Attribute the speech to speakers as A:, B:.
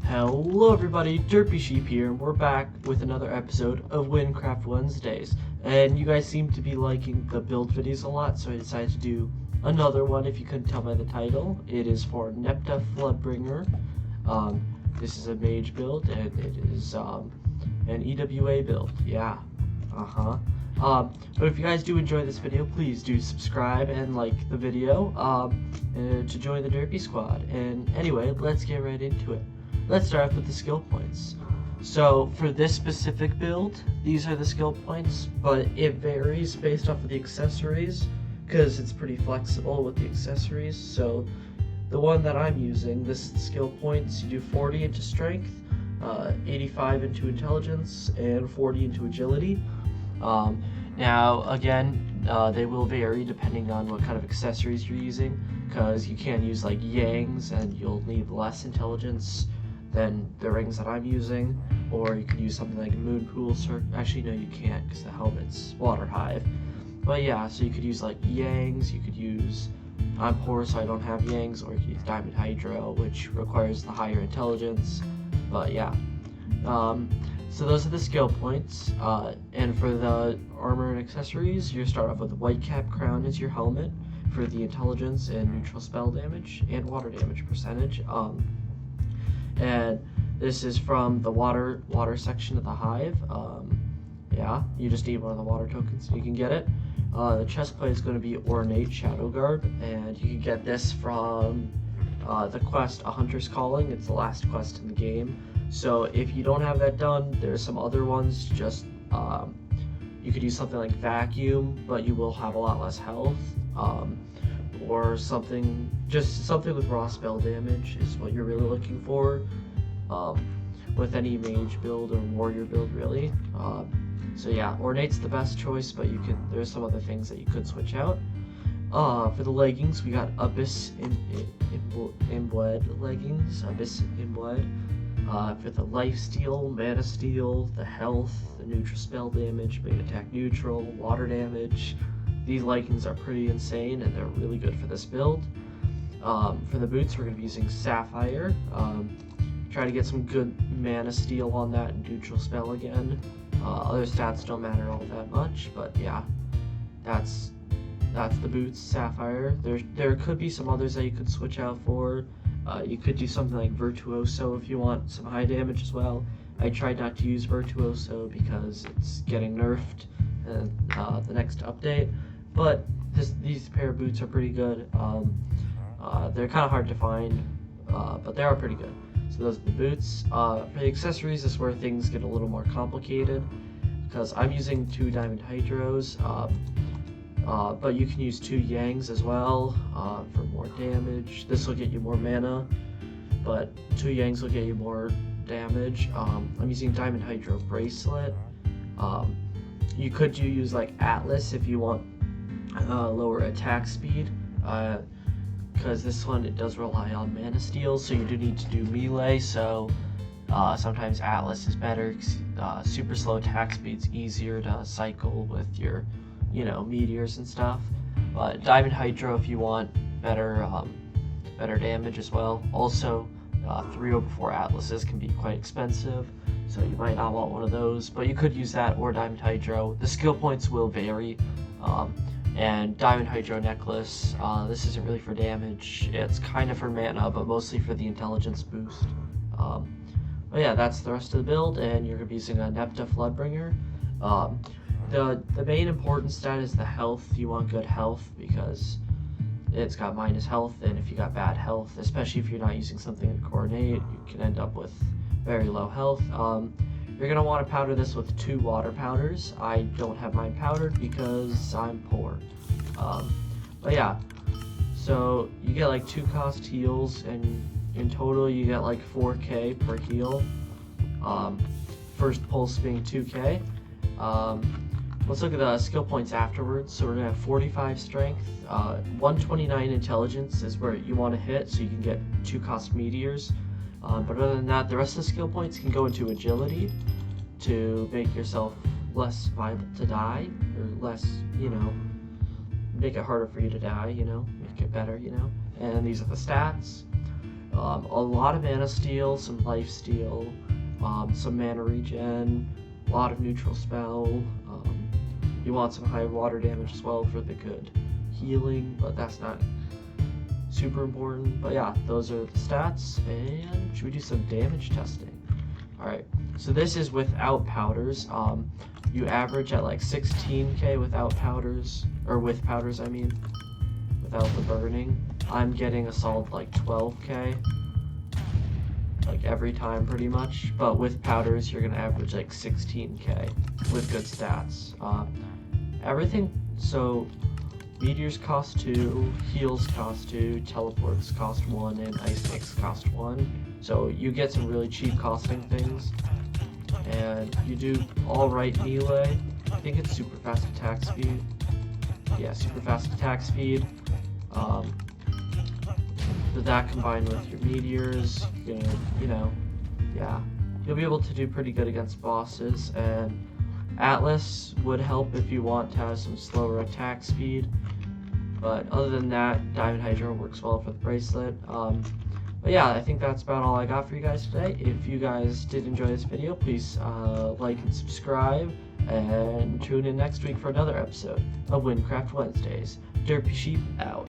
A: Hello everybody, Derpy Sheep here, and we're back with another episode of Wynncraft Wednesdays. And you guys seem to be liking the build videos a lot, so I decided to do another one. If you couldn't tell by the title, it is for Nepta Floodbringer. This is a mage build, and it is an EWA build. Yeah, but if you guys do enjoy this video, please do subscribe and like the video to join the Derpy Squad. And anyway, let's get right into it. Let's start off with the skill points. So for this specific build, these are the skill points, but it varies based off of the accessories because it's pretty flexible with the accessories. So the one that I'm using, this skill points, you do 40 into strength, 85 into intelligence, and 40 into agility. Now again, they will vary depending on what kind of accessories you're using, because you can use like Yangs and you'll need less intelligence than the rings that I'm using, or you could use something like Moon Pool actually no, you can't because the helmet's Water Hive. But yeah, so you could use like Yangs, you could use, I'm poor so I don't have Yangs, or you could use Diamond Hydro, which requires the higher intelligence. But yeah, so those are the skill points, and for the armor and accessories, you start off with the White Cap Crown as your helmet for the intelligence and neutral spell damage and water damage percentage. And this is from the water section of the hive. Yeah, you just need one of the water tokens and you can get it. The chest plate is going to be Ornate Shadow Garb, and you can get this from the quest A Hunter's Calling. It's the last quest in the game. So if you don't have that done, there's some other ones. Just you could use something like Vacuum, but you will have a lot less health. Or something with raw spell damage is what you're really looking for with any mage build or warrior build, really. So yeah, Ornate's the best choice, but there's some other things that you could switch out. For the leggings, we got Abyss Imbued leggings, Abyss Imbued. For the lifesteal, mana steal, the health, the neutral spell damage, main attack neutral, water damage. These leggings are pretty insane and they're really good for this build. For the boots, we're going to be using Sapphire. Try to get some good mana steal on that and neutral spell again. Other stats don't matter all that much, but yeah, that's the boots, Sapphire. There could be some others that you could switch out for. You could do something like Virtuoso if you want some high damage as well. I tried not to use Virtuoso because it's getting nerfed in the next update. But these pair of boots are pretty good. They're kind of hard to find, but they are pretty good. So those are the boots. For the accessories, this is where things get a little more complicated, because I'm using 2 Diamond Hydros, but you can use 2 Yangs as well for more damage. This will get you more mana, but 2 Yangs will get you more damage. I'm using Diamond Hydro Bracelet. You could use like Atlas if you want lower attack speed, because this one, it does rely on mana steal, so you do need to do melee, so sometimes Atlas is better. Super slow attack speed's easier to cycle with your meteors and stuff. But Diamond Hydro if you want better damage as well. Also 3 over 4 Atlases can be quite expensive, so you might not want one of those, but you could use that or Diamond Hydro. The skill points will vary. And Diamond Hydro Necklace, this isn't really for damage, it's kind of for mana, but mostly for the intelligence boost. But yeah, that's the rest of the build, and you're going to be using a Nepta Floodbringer. The main important stat is the health. You want good health because it's got minus health, and if you got bad health, especially if you're not using something like Ornate, you can end up with very low health. You're going to want to powder this with 2 water powders. I don't have mine powdered because I'm poor. But yeah, so you get like 2 cost heals, and in total you get like 4k per heal. First pulse being 2k. Let's look at the skill points afterwards. So we're going to have 45 strength, 129 intelligence is where you want to hit, so you can get 2 cost meteors. But other than that, the rest of the skill points can go into agility to make yourself less viable to die, or less, make it harder for you to die, make it better, and these are the stats. A lot of mana steal, some life steal, some mana regen, a lot of neutral spell. You want some high water damage as well for the good healing, but that's not super important. But yeah, those are the stats, and should we do some damage testing? Alright, so this is without powders. You average at like 16k without powders, or with powders I mean, without the burning. I'm getting a solid like 12k, like every time pretty much, but with powders you're gonna average like 16k with good stats. Everything, so meteors cost 2, heals cost 2, teleports cost 1, and ice mix cost 1. So you get some really cheap costing things, and you do alright melee. I think it's super fast attack speed. Yeah, super fast attack speed. With that combined with your meteors, you're gonna, yeah, you'll be able to do pretty good against bosses. And Atlas would help if you want to have some slower attack speed, but other than that, Diamond Hydra works well for the bracelet. But yeah, I think that's about all I got for you guys today. If you guys did enjoy this video, please like and subscribe, and tune in next week for another episode of Wynncraft Wednesdays. Derpy Sheep out.